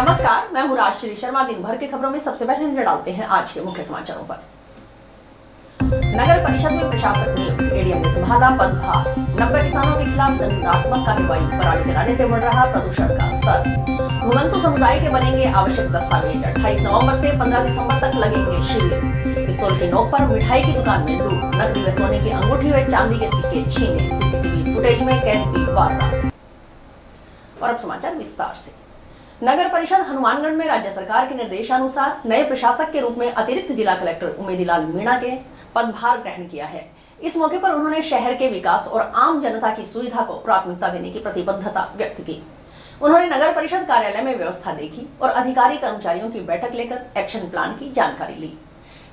नमस्कार, मैं हूँ राजश्री शर्मा। दिन भर की खबरों में सबसे पहले नजर डालते हैं आज के मुख्य समाचारों पर। नगर परिषद में प्रशासक नियुक्त, एडीएम ने संभाला पदभार। 90 किसानों के खिलाफ दंडात्मक कार्रवाई, पराली जलाने से बढ़ रहा प्रदूषण का स्तर। घुमंतु समुदाय के बनेंगे आवश्यक दस्तावेज। 28 नवंबर से 15 दिसंबर तक लगेंगे शिविर। पिस्तौल की नोक पर मिठाई की दुकान में लूट, नकदी व सोने की अंगूठी व चांदी के सिक्के छीने, सीसीटीवी फुटेज में कैद हुई वारदात। और अब समाचार विस्तार से। नगर परिषद हनुमानगढ़ में राज्य सरकार के निर्देशानुसार नए प्रशासक के रूप में अतिरिक्त जिला कलेक्टर उमेदीलाल मीणा के पदभार ग्रहण किया है। इस मौके पर उन्होंने शहर के विकास और आम जनता की सुविधा को प्राथमिकता देने की प्रतिबद्धता व्यक्त की। उन्होंने नगर परिषद कार्यालय में व्यवस्था देखी और अधिकारी कर्मचारियों की बैठक लेकर एक्शन प्लान की जानकारी ली।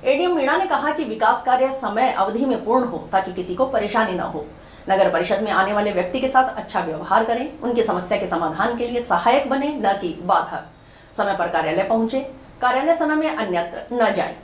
एडीएम मीणा ने कहा कि विकास कार्य समय अवधि में पूर्ण हो ताकि किसी को परेशानी न हो। नगर परिषद में आने वाले व्यक्ति के साथ अच्छा व्यवहार करें, उनकी समस्या के समाधान के लिए सहायक बने, न कि बाधक। समय पर कार्यालय पहुंचे, कार्यालय समय में अन्यत्र न जाएं।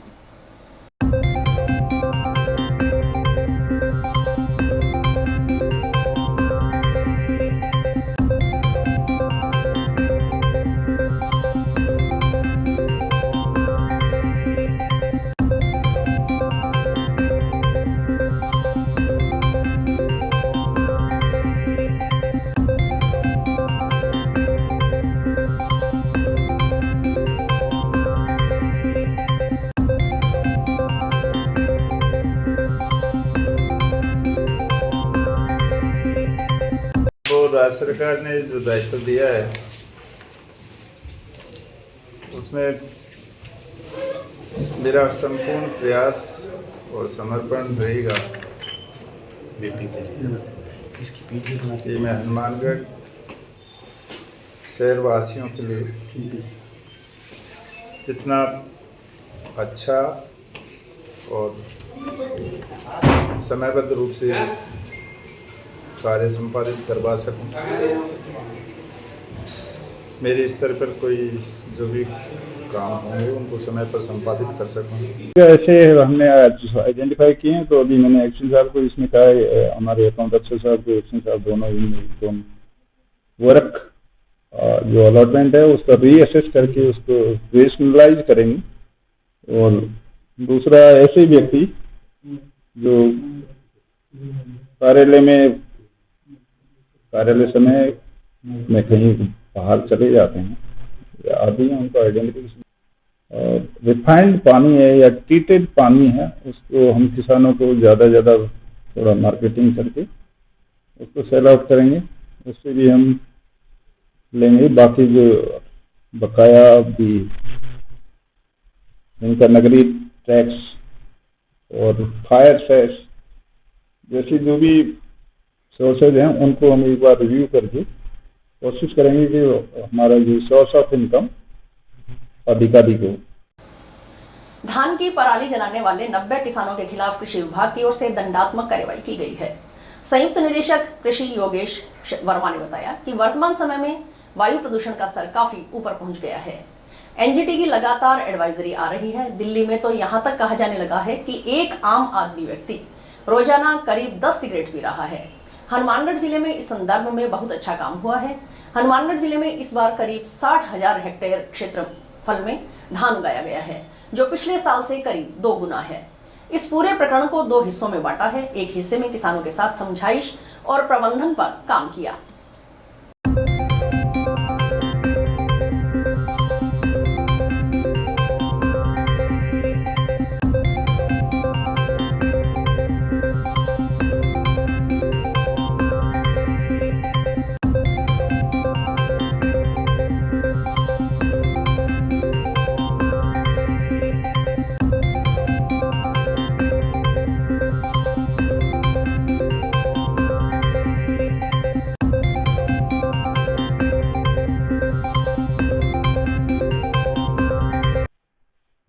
राज्य सरकार ने जो दायित्व दिया है उसमें मेरा संपूर्ण प्रयास और समर्पण रहेगा कि मैं हनुमानगढ़ शहरवासियों के लिए जितना अच्छा और समयबद्ध रूप से कार्य संपादित करवा सकूं। मेरे स्तर पर कोई जो भी काम होंगे उनको समय पर संपादित कर सकूं। ऐसे हमने आइडेंटिफाई किए हैं, तो अभी मैंने एक्शन साहब को इसमें कहा है, हमारे अकाउंट अफसर साहब को, एक्शन साहब दोनों वर्क जो अलॉटमेंट है उसका रीअसेस करके उसको रेशनलाइज करेंगे। और दूसरा, ऐसे व्यक्ति जो कार्यालय समय में कहीं बाहर चले जाते हैं या आदि हैं, उनको आइडेंटिफिकेशन। रिफाइंड पानी है या ट्रीटेड पानी है, उसको हम किसानों को ज़्यादा थोड़ा मार्केटिंग करके उसको सेल आउट करेंगे, उससे भी हम लेंगे। बाकी जो बकाया भी इनका नगरीय टैक्स और फायर सेस जैसी जो भी सोर्सेज हैं उनको हम एक बार रिव्यू करके कोशिश करेंगे कि हमारा जो सोर्स ऑफ इनकम अधिकाधिक हो। धान की पराली जलाने वाले 90 किसानों के खिलाफ कृषि विभाग की ओर से दंडात्मक कार्रवाई की गई है। संयुक्त निदेशक कृषि योगेश वर्मा ने बताया कि वर्तमान समय में वायु प्रदूषण का स्तर काफी ऊपर पहुंच गया है। एनजीटी की लगातार एडवाइजरी आ रही है। दिल्ली में तो यहां तक कहा जाने लगा है कि एक आम आदमी व्यक्ति रोजाना करीब 10 सिगरेट पी रहा है। हनुमानगढ़ जिले में इस संदर्भ में बहुत अच्छा काम हुआ है। हनुमानगढ़ जिले में इस बार करीब 60,000 हेक्टेयर क्षेत्रफल में धान उगाया गया है, जो पिछले साल से करीब 2 गुना है। इस पूरे प्रकरण को 2 हिस्सों में बांटा है। एक हिस्से में किसानों के साथ समझाइश और प्रबंधन पर काम किया।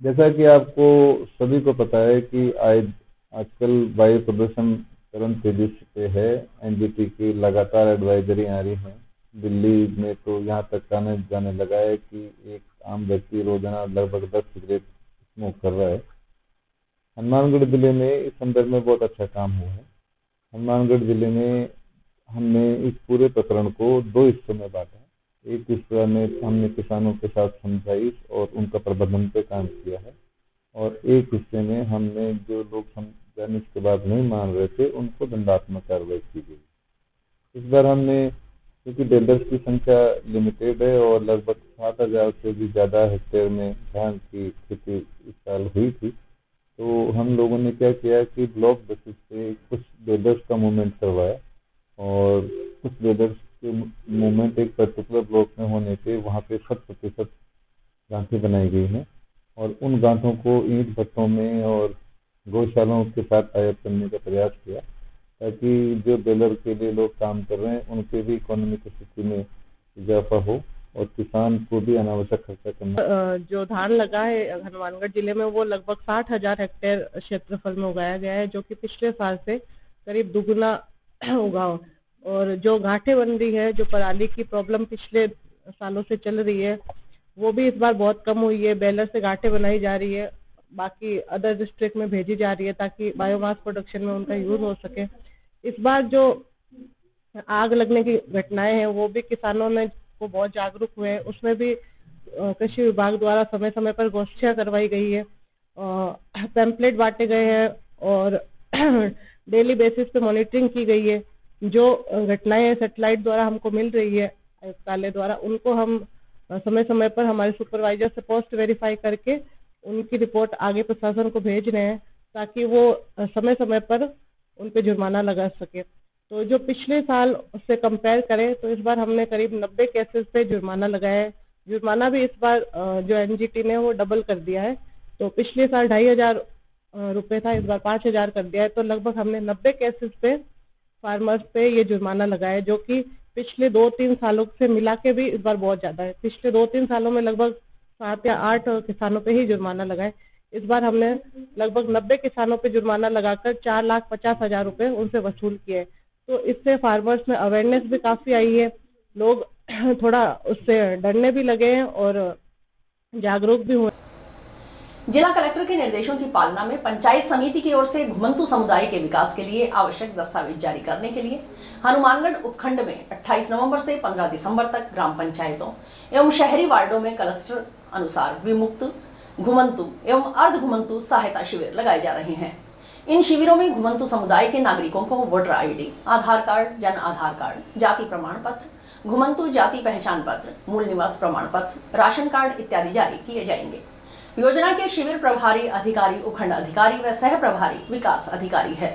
जैसा कि आपको सभी को पता है कि आजकल वायु प्रदूषण तुरंत तेजी पे है। एनजीटी की लगातार एडवाइजरी आ रही है। दिल्ली में तो यहाँ तक कहने जाने लगा है कि एक आम व्यक्ति रोजाना लगभग 10 सिगरेट स्मोक कर रहा है। हनुमानगढ़ जिले में इस संदर्भ में बहुत अच्छा काम हुआ है। हनुमानगढ़ जिले में हमने इस पूरे प्रकरण को 2 हिस्सों में बांटा है। एक हिस्सा में हमने किसानों के साथ समझाइश और उनका प्रबंधन पे काम किया है, और एक हिस्से में हमने जो लोग समझाने के बाद नहीं मान रहे थे उनको दंडात्मक कार्रवाई की गई। इस बार हमने, क्योंकि डीलर्स की संख्या लिमिटेड है और लगभग 7,000 से भी ज़्यादा हेक्टेयर में धान की खेती इस साल हुई थी, तो हम लोगों ने क्या किया कि ब्लॉक बेसिस पे कुछ डीलर्स का मूवमेंट करवाया, और कुछ डीलर्स के मूवमेंट एक पर्टिकुलर ब्लॉक में होने पे वहाँ पे 100% गांठें बनाई गई हैं, और उन गांठों को ईंट भट्टों में और गौशालाओं के साथ टाई अप करने का प्रयास किया, ताकि जो बेलर के लिए लोग काम कर रहे हैं उनके भी इकोनॉमिक स्थिति में इजाफा हो और किसान को भी अनावश्यक खर्चा करना। जो धान लगा है हनुमानगढ़ जिले में वो लगभग 60,000 हेक्टेयर क्षेत्रफल में उगाया गया है, जो कि पिछले साल से करीब दुगुना उगा। और जो गांठें बन रही है, जो पराली की प्रॉब्लम पिछले सालों से चल रही है, वो भी इस बार बहुत कम हुई है। बेलर से गांठें बनाई जा रही है, बाकी अदर डिस्ट्रिक्ट में भेजी जा रही है ताकि बायोमास प्रोडक्शन में उनका यूज हो सके। इस बार जो आग लगने की घटनाएं हैं वो भी किसानों में को बहुत जागरूक हुए हैं। उसमें भी कृषि विभाग द्वारा समय समय पर गोष्ठियां करवाई गई है, पैम्पलेट बांटे गए हैं और डेली बेसिस पे मॉनिटरिंग की गई है। जो घटनाएं सैटेलाइट द्वारा हमको मिल रही है आयुक्तालय द्वारा, उनको हम समय समय पर हमारे सुपरवाइजर से पोस्ट वेरीफाई करके उनकी रिपोर्ट आगे प्रशासन को भेज रहे हैं, ताकि वो समय समय पर उन पे जुर्माना लगा सके। तो जो पिछले साल से कंपेयर करें तो इस बार हमने करीब 90 केसेस पे जुर्माना लगाया है। जुर्माना भी इस बार जो एनजीटी ने वो डबल कर दिया है, तो पिछले साल 2,500 रुपये था, इस बार 5,000 कर दिया है। तो लगभग हमने 90 केसेस पे फार्मर्स पे ये जुर्माना लगाया है, जो कि पिछले 2-3 सालों से मिला के भी इस बार बहुत ज्यादा है। पिछले 2-3 सालों में लगभग 7 या 8 किसानों पे ही जुर्माना लगाए। इस बार हमने लगभग 90 किसानों पे जुर्माना लगाकर 4,50,000 रुपए उनसे वसूल किए। तो इससे फार्मर्स में अवेयरनेस भी काफी आई है, लोग थोड़ा उससे डरने भी लगे हैं और जागरूक भी हुए। जिला कलेक्टर के निर्देशों की पालना में पंचायत समिति की ओर से घुमंतु समुदाय के विकास के लिए आवश्यक दस्तावेज जारी करने के लिए हनुमानगढ़ उपखंड में 28 नवंबर से 15 दिसंबर तक ग्राम पंचायतों एवं शहरी वार्डों में क्लस्टर अनुसार विमुक्त, घुमंतु एवं अर्ध घुमंतु सहायता शिविर लगाए जा रहे हैं। इन शिविरों में घुमंतु समुदाय के नागरिकों को वोटर आईडी, आधार कार्ड, जन आधार कार्ड, जाति प्रमाण पत्र, घुमंतु जाति पहचान पत्र, मूल निवास प्रमाण पत्र, राशन कार्ड इत्यादि जारी किए जाएंगे। योजना के शिविर प्रभारी अधिकारी उपखंड अधिकारी व सह प्रभारी विकास अधिकारी है।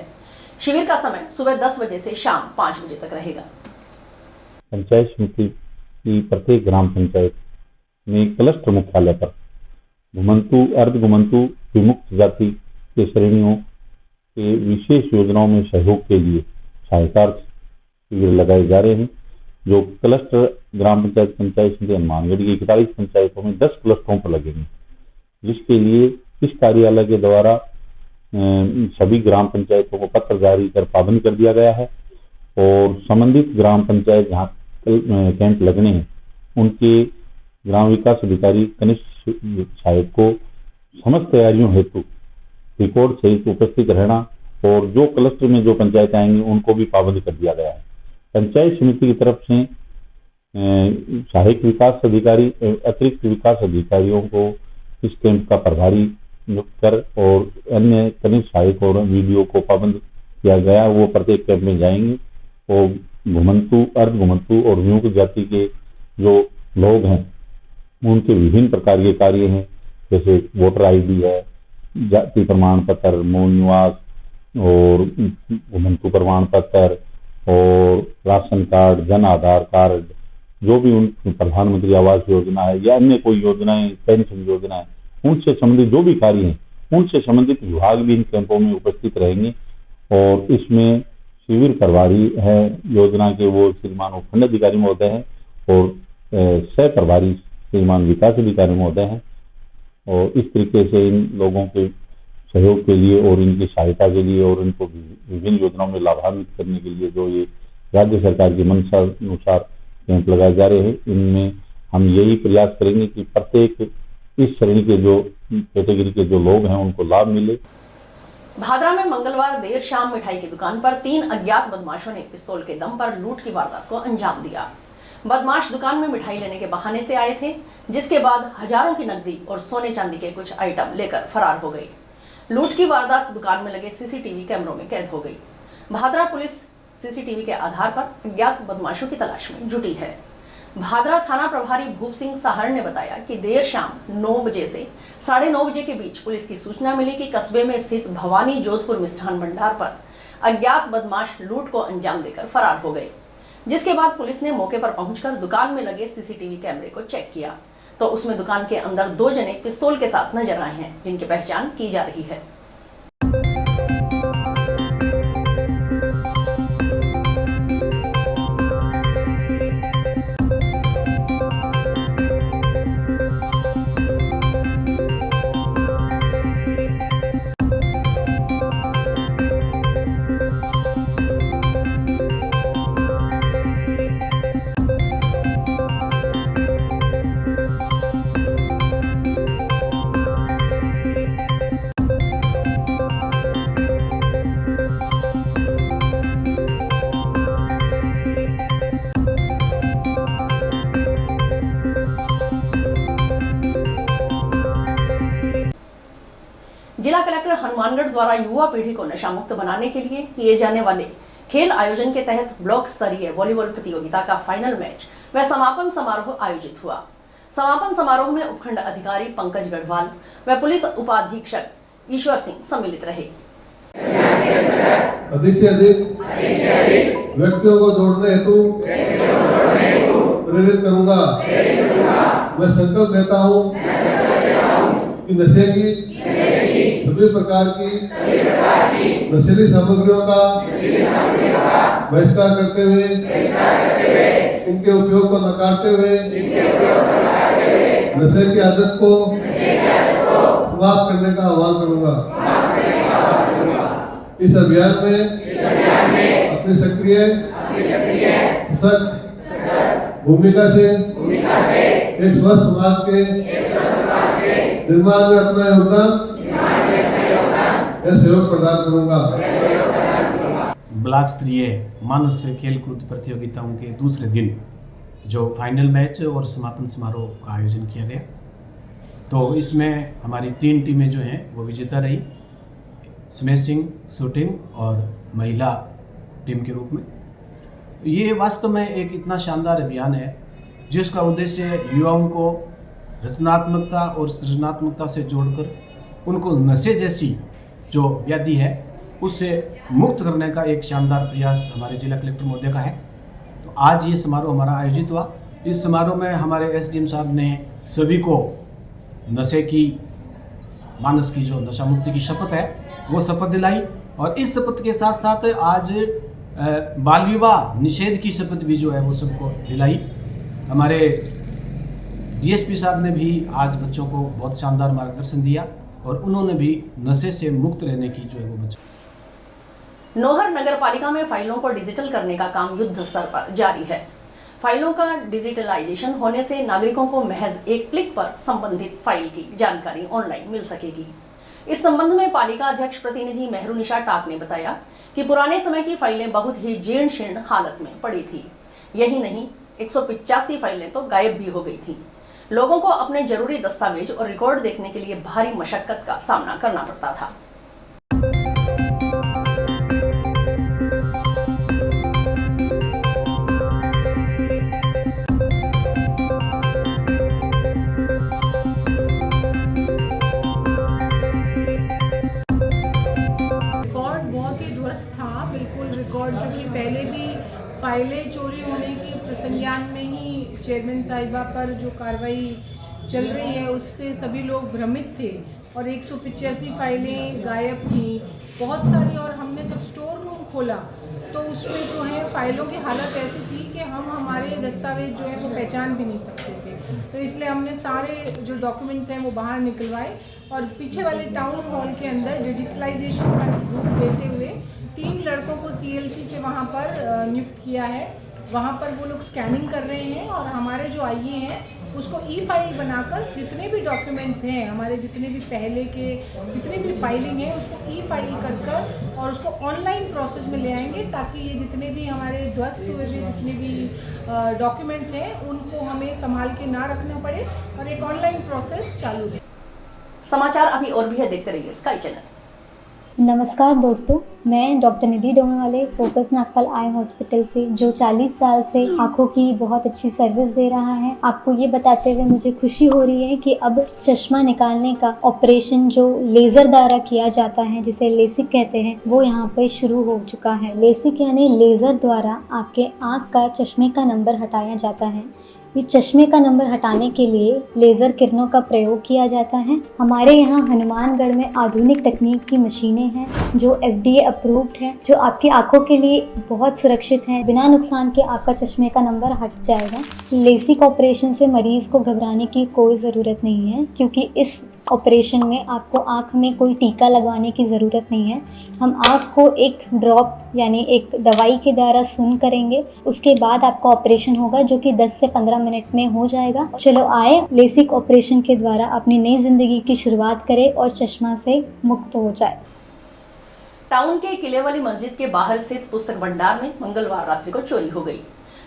शिविर का समय सुबह 10 बजे से शाम 5 बजे तक रहेगा। पंचायत समिति की प्रत्येक ग्राम पंचायत में क्लस्टर मुख्यालय पर घुमंतु, अर्ध घुमंतु, विमुक्त जाति के श्रेणियों के विशेष योजनाओं में सहयोग के लिए सहायता शिविर लगाए जा रहे हैं। जो क्लस्टर ग्राम पंचायत समिति हनुमानगढ़ की 41 पंचायतों में 10 क्लस्टरों पर लगेंगे, जिसके लिए इस कार्यालय के द्वारा सभी ग्राम पंचायतों को पत्र जारी कर पाबंद कर दिया गया है, और संबंधित ग्राम पंचायत जहाँ कैंप लगने हैं उनके ग्राम विकास अधिकारी कनिष्ठ सहायक को समस्त तैयारियों हेतु रिकॉर्ड सहित उपस्थित रहना, और जो क्लस्टर में जो पंचायत आएंगी उनको भी पाबंद कर दिया गया है। पंचायत समिति की तरफ से सहायक विकास अधिकारी, अतिरिक्त विकास अधिकारियों को इस कैंप का प्रभारी नियुक्त कर और अन्य कनिष्ठ सहायक और वीडियो को पाबंद किया गया। वो प्रत्येक कैंप में जाएंगे और घुमंतु, अर्ध घुमंतु और विमुक्त जाति के जो लोग हैं उनके विभिन्न प्रकार के कार्य हैं, जैसे वोटर आईडी है, जाति प्रमाण पत्र, मूल निवास और घुमंतु प्रमाण पत्र और ration card, Jan Aadhaar card, जो भी उन प्रधानमंत्री आवास योजना है या अन्य कोई योजनाएं, पेंशन योजना है, उनसे संबंधित जो भी कार्य हैं उनसे संबंधित विभाग भी इन कैंपों में उपस्थित रहेंगे। और इसमें शिविर प्रभारी है योजना के वो श्रीमान उपखंड अधिकारी महोदय हैं और सह प्रभारी श्रीमान विकास अधिकारी महोदय हैं, और इस तरीके से इन लोगों के सहयोग के लिए और इनकी सहायता के लिए और इनको विभिन्न योजनाओं में लाभान्वित करने के लिए जो ये राज्य सरकार की मंशा अनुसार कैंप लगाए जा रहे हैं, इनमें हम यही प्रयास करेंगे कि प्रत्येक इस श्रेणी के जो कैटेगरी के जो लोग हैं उनको लाभ मिले। भादरा में मंगलवार देर शाम मिठाई की दुकान पर 3 अज्ञात बदमाशों ने पिस्तौल के दम पर लूट की वारदात को अंजाम दिया। बदमाश दुकान में मिठाई लेने के बहाने से आए थे, जिसके बाद हजारों की नकदी और सोने चांदी के कुछ आइटम लेकर फरार हो गए। लूट की वारदात दुकान में लगे सीसीटीवी कैमरों में कैद हो गई। भादरा पुलिस सीसीटीवी के आधार पर अज्ञात बदमाशों की तलाश में जुटी है। भादरा थाना प्रभारी भूप सिंह साहर ने बताया कि देर शाम 9 बजे से 9:30 बजे के बीच पुलिस की सूचना मिली कि कस्बे में स्थित भवानी जोधपुर मिष्ठान भंडार पर अज्ञात बदमाश लूट को अंजाम देकर फरार हो गए। जिसके बाद पुलिस ने मौके पर पहुंचकर दुकान में लगे सीसीटीवी कैमरे को चेक किया तो उसमें दुकान के अंदर 2 जने पिस्तौल के साथ नजर आए हैं, जिनकी पहचान की जा रही है। जिला कलेक्टर हनुमानगढ़ द्वारा युवा पीढ़ी को नशा मुक्त बनाने के लिए किए जाने वाले खेल आयोजन के तहत ब्लॉक स्तरीय वॉलीबॉल प्रतियोगिता का फाइनल मैच व समापन समारोह आयोजित हुआ। समापन समारोह में उपखंड अधिकारी पंकज गढ़वाल व पुलिस उपाधीक्षक ईश्वर सिंह सम्मिलित रहे। अधिक से अधिक व्यक्तियों को जोड़ने हेतु प्रेरित करूंगा। मैं संकल्प लेता हूं कि नशे की सभी प्रकार की नशीली सामग्रियों का बहिष्कार करते हुए उनके उपयोग को नकारते हुए नशे की आदत को समाप्त करने का आह्वान करूंगा। इस अभियान में अपनी सक्रिय सशक्त भूमिका से एक स्वस्थ समाज के निर्माण में अपना योगदान या सहयोग प्रदान करूंगा। ब्लॉक स्तरीय मानस खेलकूद प्रतियोगिताओं के दूसरे दिन जो फाइनल मैच और समापन समारोह का आयोजन किया गया, तो इसमें हमारी 3 टीमें जो हैं वो विजेता रही, स्मैशिंग, शूटिंग और महिला टीम के रूप में। ये वास्तव में एक इतना शानदार अभियान है जिसका उद्देश्य युवाओं को रचनात्मकता और सृजनात्मकता से जोड़कर उनको नशे जैसी जो व्याधि है उससे मुक्त करने का एक शानदार प्रयास हमारे जिला कलेक्टर महोदय का है। तो आज ये समारोह हमारा आयोजित हुआ। इस समारोह में हमारे एसडीएम साहब ने सभी को नशे की मानस की जो नशा मुक्ति की शपथ है वो शपथ दिलाई और इस शपथ के साथ साथ आज बाल विवाह निषेध की शपथ भी जो है वो सबको दिलाई। हमारे डीएसपी साहब ने भी आज बच्चों को बहुत शानदार मार्गदर्शन दिया और उन्होंने भी नशे से मुक्त रहने की जो है वो बच्चों। नौहर नगर पालिका में फाइलों को डिजिटल करने का काम युद्ध स्तर पर जारी है। फाइलों का डिजिटलाइजेशन होने से नागरिकों को महज एक क्लिक पर संबंधित फाइल की जानकारी ऑनलाइन मिल सकेगी। इस संबंध में पालिका अध्यक्ष प्रतिनिधि मेहरुनिशा टाक ने बताया कि पुराने समय की फाइलें बहुत ही जीर्ण शीर्ण हालत में पड़ी थी। यही नहीं, 185 फाइलें तो गायब भी हो गई थी। लोगों को अपने जरूरी दस्तावेज और रिकॉर्ड देखने के लिए भारी मशक्कत का सामना करना पड़ता था। रिकॉर्ड बहुत ही ध्वस्त था, बिल्कुल रिकॉर्ड, क्योंकि पहले भी फाइलें चोरी होने के संज्ञान में ही चेयरमैन साहिबा पर जो कार्रवाई चल रही है उससे सभी लोग भ्रमित थे और 185 फाइलें गायब थी बहुत सारी। और हमने जब स्टोर रूम खोला तो उसमें जो है फाइलों की हालत ऐसी थी कि हम हमारे दस्तावेज जो है वो पहचान भी नहीं सकते थे। तो इसलिए हमने सारे जो डॉक्यूमेंट्स हैं वो बाहर निकलवाए और पीछे वाले टाउन हॉल के अंदर डिजिटलाइजेशन का रूप देते हुए 3 लड़कों को CLC से वहाँ पर नियुक्त किया है। वहाँ पर वो लोग स्कैनिंग कर रहे हैं और हमारे जो आईए हैं उसको ई-फाइल बनाकर जितने भी डॉक्यूमेंट्स हैं, हमारे जितने भी पहले के जितने भी फाइलिंग है उसको ई-फाइल कर और उसको ऑनलाइन प्रोसेस में ले आएंगे, ताकि ये जितने भी हमारे ध्वस्त हुए जितने भी डॉक्यूमेंट्स हैं उनको हमें संभाल के ना रखना पड़े और एक ऑनलाइन प्रोसेस चालू है। समाचार अभी और भी है, देखते रहिए स्काई चैनल। नमस्कार दोस्तों, मैं डॉक्टर निधि डोंगरवाले फोकस नागपाल आई हॉस्पिटल से, जो 40 साल से आंखों की बहुत अच्छी सर्विस दे रहा है। आपको ये बताते हुए मुझे खुशी हो रही है कि अब चश्मा निकालने का ऑपरेशन जो लेजर द्वारा किया जाता है, जिसे लेसिक कहते हैं, वो यहाँ पर शुरू हो चुका है। लेसिक यानी लेजर द्वारा आपके आँख का चश्मे का नंबर हटाया जाता है। ये चश्मे का नंबर हटाने के लिए लेज़र किरणों का प्रयोग किया जाता है। हमारे यहाँ हनुमानगढ़ में आधुनिक तकनीक की मशीनें हैं जो FDA अप्रूव्ड है, जो आपकी आंखों के लिए बहुत सुरक्षित है। बिना नुकसान के आपका चश्मे का नंबर हट जाएगा। लेसिक ऑपरेशन से मरीज़ को घबराने की कोई ज़रूरत नहीं है, क्योंकि इस ऑपरेशन में आपको आँख में कोई टीका लगवाने की ज़रूरत नहीं है। हम आँख को एक ड्रॉप यानी एक दवाई के द्वारा सून करेंगे, उसके बाद आपका ऑपरेशन होगा, जो कि 10 से 15 मिनट में हो जाएगा। चलो आए, लेसिक ऑपरेशन के द्वारा अपनी नई ज़िंदगी की शुरुआत करें और चश्मा से मुक्त हो जाए। टाउन के किले वाली मस्जिद के बाहर स्थित पुस्तक भंडार में मंगलवार रात्रि को चोरी हो गई।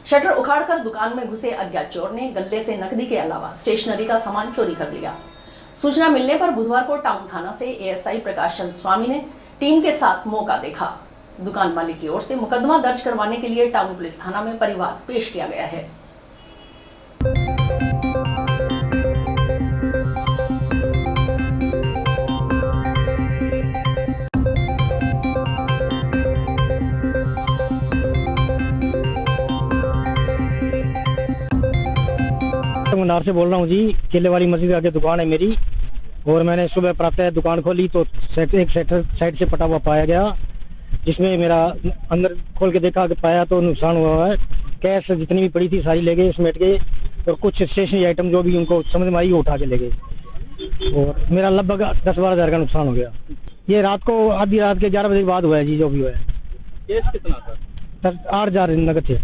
शटर उखाड़कर दुकान में घुसे अज्ञात चोर ने गल्ले से नकदी के अलावा स्टेशनरी का सामान चोरी कर लिया। सूचना मिलने पर बुधवार को टाउन थाना से ASI प्रकाश चंद स्वामी ने टीम के साथ मौका देखा। दुकान मालिक की ओर से मुकदमा दर्ज करवाने के लिए टाउन पुलिस थाना में परिवाद पेश किया गया है। मुनार से बोल रहा हूँ जी। किले वाली मस्जिद आगे दुकान है मेरी, और मैंने सुबह प्रातः दुकान खोली तो एक साइड से पटा हुआ पाया गया, जिसमें मेरा अंदर खोल के देखा पाया तो नुकसान हुआ है। कैश जितनी भी पड़ी थी सारी ले गए, समेट गए, और कुछ स्टेशनरी आइटम जो भी उनको समझ में आई वो उठा के ले गए, और मेरा लगभग 10-12 हज़ार का नुकसान हो गया। ये रात को आधी रात के 11 बजे के बाद हुआ है जी, जो भी हुआ है। केस कितना था? 8,000 नगद थे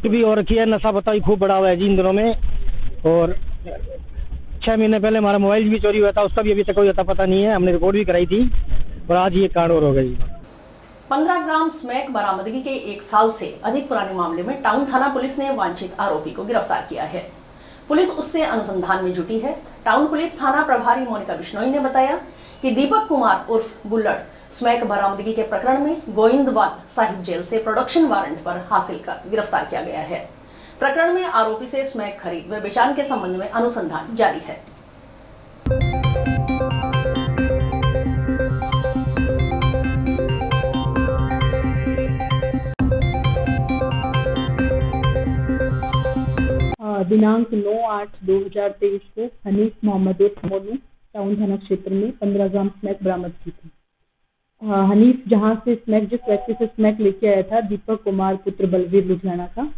भी, और किया नशा पता भी खूब बड़ा हुआ है जी इन दिनों में। और 6 महीने पहले हमारा मोबाइल भी चोरी हुआ था, उसका भी अभी तक कोई अता पता नहीं है। हमने रिपोर्ट भी कराई थी, और आज ये कांड और हो गई। 15 ग्राम स्मैक बरामदगी के 1 साल से अधिक पुराने मामले में टाउन थाना पुलिस ने वांछित आरोपी को गिरफ्तार किया है। पुलिस उससे अनुसंधान में जुटी है। टाउन पुलिस थाना प्रभारी मोनिका बिश्नोई ने बताया कि दीपक कुमार उर्फ बुल्लड़ स्मैक बरामदगी के प्रकरण में गोविंदवाल साहिब जेल से प्रोडक्शन वारंट पर हासिल कर गिरफ्तार किया गया है। प्रकरण में आरोपी से स्मैक खरीद व बेचान के संबंध में अनुसंधान जारी है। दिनांक 9/8/2023 को हनीफ मोहम्मद उर्फ मोनू टाउन थाना क्षेत्र में 15 ग्राम स्मैक बरामद की थी। हनीफ जहां से स्मैक, जिस व्यक्ति से स्मैक लेके आया था, दीपक कुमार पुत्र बलवीर लुधियाना का,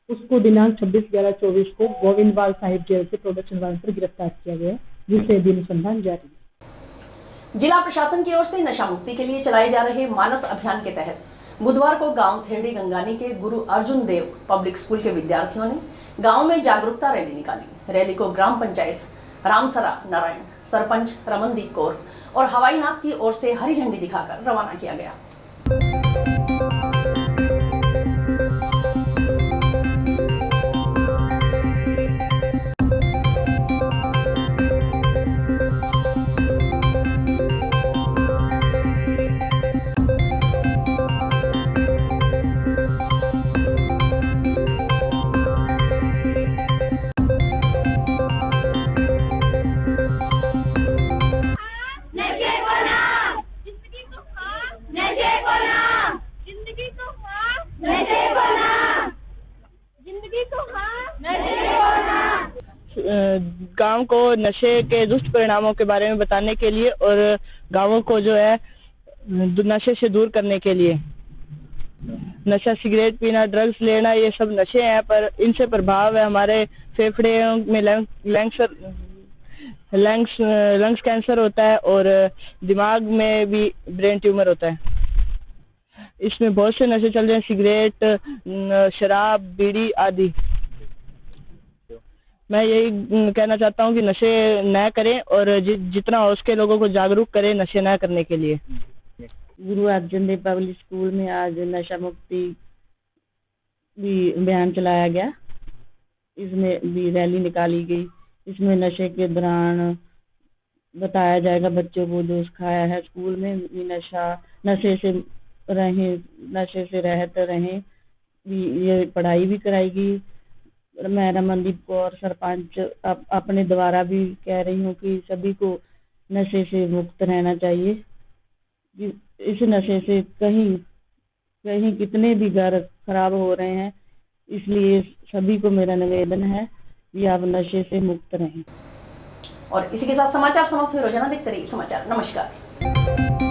उसको दिनांक 26/11/24 को गोविंदवाल साहिब जेल से प्रोडक्शन वारंट पर गिरफ्तार किया गया, जिससे अभी अनुसंधान जारी है। जिला प्रशासन की ओर से नशा मुक्ति के लिए चलाए जा रहे मानस अभियान के तहत बुधवार को गांव थेड़ी गंगानी के गुरु अर्जुन देव पब्लिक स्कूल के विद्यार्थियों ने गांव में जागरूकता रैली निकाली। रैली को ग्राम पंचायत रामसरा नारायण, सरपंच रमनदीप कौर और हवाईनाथ की ओर से हरी झंडी दिखाकर रवाना किया गया। गांव को नशे के दुष्ट परिणामों के बारे में बताने के लिए और गांवों को जो है नशे से दूर करने के लिए। नशा, सिगरेट पीना, ड्रग्स लेना, ये सब नशे हैं, पर इनसे प्रभाव है हमारे फेफड़े में लंग्स कैंसर होता है और दिमाग में भी ब्रेन ट्यूमर होता है। इसमें बहुत से नशे चल रहे हैं, सिगरेट, शराब, बीड़ी आदि। मैं यही कहना चाहता हूँ कि नशे न करें और जितना हो सके लोगों को जागरूक करें नशे न करने के लिए। गुरु अर्जन देव पब्लिक स्कूल में आज नशा मुक्ति भी अभियान चलाया गया। इसमें भी रैली निकाली गई। इसमें नशे के दौरान बताया जाएगा बच्चों को जो सिखाया है स्कूल में भी नशे से रहें, नशे से रहते रहें, ये पढ़ाई भी कराएगी। मैं रमनदीप कौर सरपंच अपने द्वारा भी कह रही हूँ कि सभी को नशे से मुक्त रहना चाहिए। इस नशे से कहीं कितने भी घर खराब हो रहे हैं, इसलिए सभी को मेरा निवेदन है कि आप नशे से मुक्त रहें। और इसी के साथ समाचार समाप्त हुए। रोजाना देखते रहिए समाचार। नमस्कार।